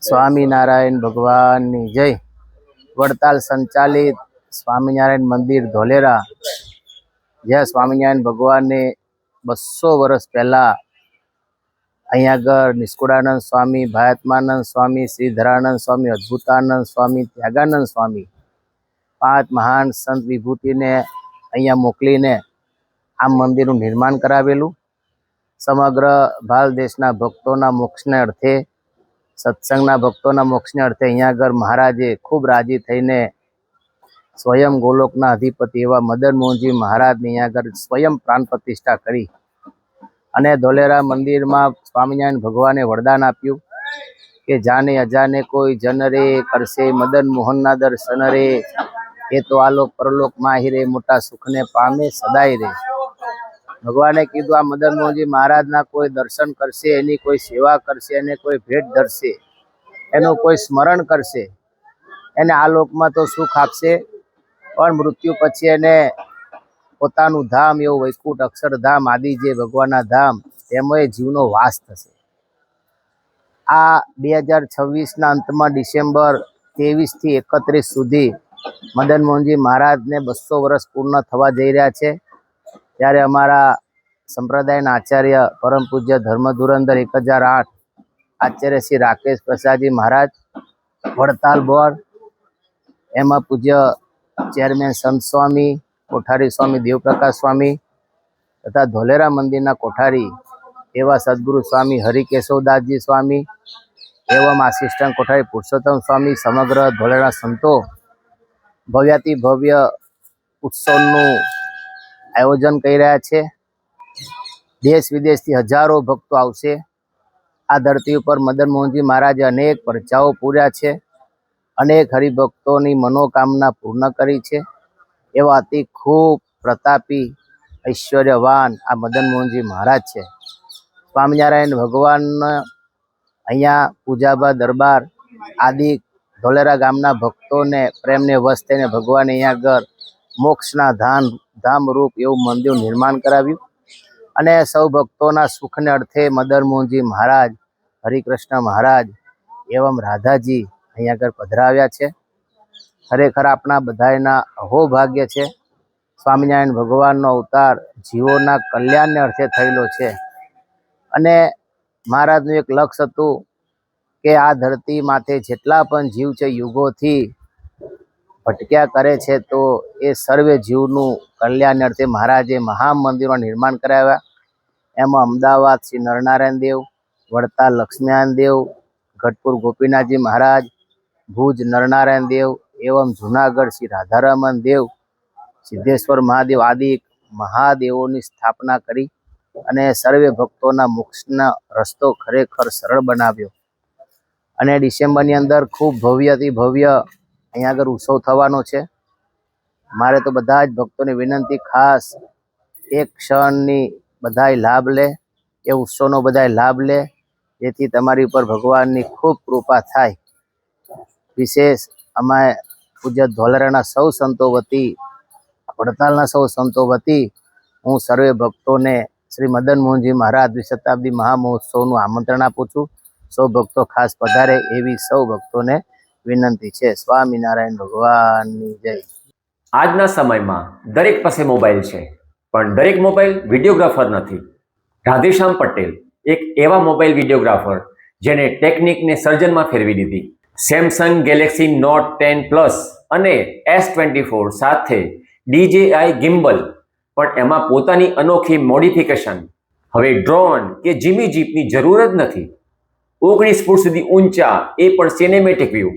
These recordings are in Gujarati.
સ્વામિનારાયણ ભગવાનની જય। વડતાલ સંચાલિત સ્વામિનારાયણ મંદિર ધોલેરા, જ્યાં સ્વામિનારાયણ ભગવાનને 200 વર્ષ પહેલાં અહીંયા આગળ નિષ્કુળાનંદ સ્વામી, ભાયાત્માનંદ સ્વામી, શ્રીધરાનંદ સ્વામી, અદ્ભુતાનંદ સ્વામી, ત્યાગાનંદ સ્વામી 5 મહાન સંત વિભૂતિને અહીંયા મોકલીને આ મંદિરનું નિર્માણ કરાવેલું। સમગ્ર ભારત દેશના ભક્તોના મોક્ષને અર્થે, સત્સંગના ભક્તોના મોક્ષને અર્થે અહીંયા આગળ મહારાજે ખૂબ રાજી થઈને સ્વયં ગોલોકના અધિપતિ એવા મદન મોહનજી મહારાજની અહીંયા આગળ સ્વયં પ્રાણ પ્રતિષ્ઠા કરી અને ધોલેરા મંદિરમાં સ્વામિનારાયણ ભગવાને વરદાન આપ્યું કે જાને અજાને કોઈ જન રે, કરશે મદન મોહનના દર્શન રે, એ તો આલોક પરલોક માહિરે, મોટા સુખને પામે સદાય રે। ભગવાને કીધું આ મદન મોહનજી મહારાજના કોઈ દર્શન કરશે, એની કોઈ સેવા કરશે, એને કોઈ ભેટ ધરશે, એનું કોઈ સ્મરણ કરશે, એને આ લોકમાં તો સુખ આપશે, પણ મૃત્યુ પછી એને પોતાનું ધામ એવું વૈકુંઠ અક્ષરધામ આદિ જે ભગવાનના ધામ તેમાં એ જીવનો વાસ થશે। આ 2026ના અંતમાં ડિસેમ્બર 23 થી 31 સુધી મદન મોહનજી મહારાજને 200 વર્ષ પૂર્ણ થવા જઈ રહ્યા છે। ત્યારે અમારા સંપ્રદાયના આચાર્ય પરમ પૂજ્ય ધર્મ ધુરંધર 1008 આચાર્ય શ્રી રાકેશ પ્રસાદજી મહારાજ વડતાલ બોર્ડ, એમાં પૂજ્ય ચેરમેન સંત સ્વામી, કોઠારી સ્વામી દેવપ્રકાશ સ્વામી તથા ધોલેરા મંદિરના કોઠારી એવા સદગુરુ સ્વામી હરિકેશવદાસજી સ્વામી, એવમ આસિસ્ટન્ટ કોઠારી પુરુષોત્તમ સ્વામી, સમગ્ર ધોલેરા સંતો ભવ્યાતિ ભવ્ય ઉત્સવનું આયોજન કરી રહ્યા છે। દેશ વિદેશથી હજારો ભક્તો આવશે। આ ધરતી ઉપર મદન મોહનજી મહારાજે અનેક પરચાઓ પૂર્યા છે, અનેક હરિભક્તોની મનોકામના પૂર્ણ કરી છે। એવા અતિ ખૂબ પ્રતાપી ઐશ્વર્યવાન આ મદન મોહનજી મહારાજ છે। સ્વામિનારાયણ ભગવાન અહીંયા પૂજાબા દરબાર આદિ ધોલેરા ગામના ભક્તોને પ્રેમને વશ થઈને ભગવાને અહીંયા આગળ મોક્ષના ધામ રૂપ એવું મંદિર નિર્માણ કરાવ્યું અને સૌ ભક્તોના સુખને અર્થે મદન મોહનજી મહારાજ, હરિકૃષ્ણ મહારાજ એવમ રાધાજી અહીંયા આગળ પધરાવ્યા છે। ખરેખર આપણા બધાના અહોભાગ્ય છે। સ્વામિનારાયણ ભગવાનનો અવતાર જીવોના કલ્યાણને અર્થે થયેલો છે અને મહારાજનું એક લક્ષ્ય હતું કે આ ધરતી માથે જેટલા પણ જીવ છે યુગોથી ભટક્યા કરે છે, તો એ સર્વે જીવનું કલ્યાણ અર્થે મહારાજે મહામંદિરોના નિર્માણ કરાવ્યા। એમાં અમદાવાદ શ્રી નરનારાયણ દેવ, વડતાલ લક્ષ્મીનારાયણ દેવ, ગઢપુર ગોપીનાથજી મહારાજ, ભુજ નરનારાયણ દેવ એવમ જૂનાગઢ શ્રી રાધારમણ દેવ, સિદ્ધેશ્વર મહાદેવ આદિ મહાદેવોની સ્થાપના કરી અને સર્વે ભક્તોના મોક્ષના રસ્તો ખરેખર સરળ બનાવ્યો। અને ડિસેમ્બરની અંદર ખૂબ ભવ્યથી ભવ્ય અહીંયા આગળ ઉત્સવ થવાનો છે। મારે તો બધા જ ભક્તોને વિનંતી, ખાસ એક ક્ષણની બધાય લાભ લે, એ ઉત્સવનો બધાય લાભ લે, જેથી તમારી ઉપર ભગવાનની ખૂબ કૃપા થાય। વિશેષ અમે પૂજ્ય ધોલેરાના સૌ સંતો વતી, વડતાલના સૌ સંતો વતી હું સર્વે ભક્તોને શ્રી મદન મોહનજી મહારાજ દ્વિશતાબ્દી મહામહોત્સવનું આમંત્રણ આપું છું। સૌ ભક્તો ખાસ પધારે એવી સૌ ભક્તોને વિનંતી છે। સ્વામિનારાયણ ભગવાનની જય। આજના સમયમાં દરેક પાસે મોબાઈલ છે, પણ દરેક મોબાઈલ વિડીયોગ્રાફર નથી। રાધેશ્યામ પટેલ એક એવા મોબાઈલ વિડીયોગ્રાફર જેને ટેકનિકને સર્જનમાં ફેરવી દીધી। સેમસંગ ગેલેક્સી નોટ 10 પ્લસ અને S24 સાથે DJI ગિમ્બલ, પણ એમાં પોતાની અનોખી મોડિફિકેશન। હવે ડ્રોન કે જીમી જીપની જરૂર જ નથી। 19 ફૂટ સુધી ઊંચા, એ પણ cinematic view,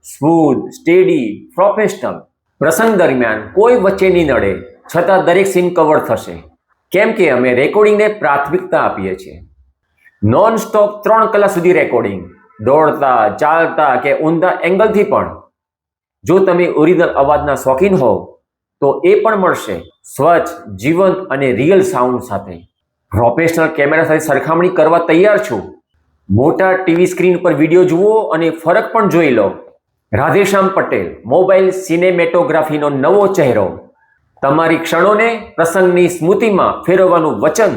smooth, steady, professional. પ્રસંગ દરમિયાન કોઈ વચ્ચે નહીં નડે, છતાં દરેક સીન કવર થશે, કેમ કે અમે રેકોર્ડિંગને પ્રાથમિકતા આપીએ છીએ। નોન સ્ટોપ 3 કલાક સુધી રેકોર્ડિંગ, દોડતા, ચાલતા કે ઊંધા એંગલથી પણ। જો તમે ઓરિજિનલ અવાજના શોખીન હોવ તો એ પણ મળશે, સ્વચ્છ, જીવંત અને રિયલ સાઉન્ડ સાથે। પ્રોફેશનલ કેમેરા સાથે સરખામણી કરવા તૈયાર છું। મોટા ટીવી સ્ક્રીન પર વિડીયો જુઓ અને ફરક પણ જોઈ લો। રાધેશ્યામ પટેલ મોબાઈલ સિનેમેટોગ્રાફીનો નવો ચહેરો, તમારી ક્ષણોને પ્રસંગની સ્મૃતિમાં ફેરવવાનું વચન।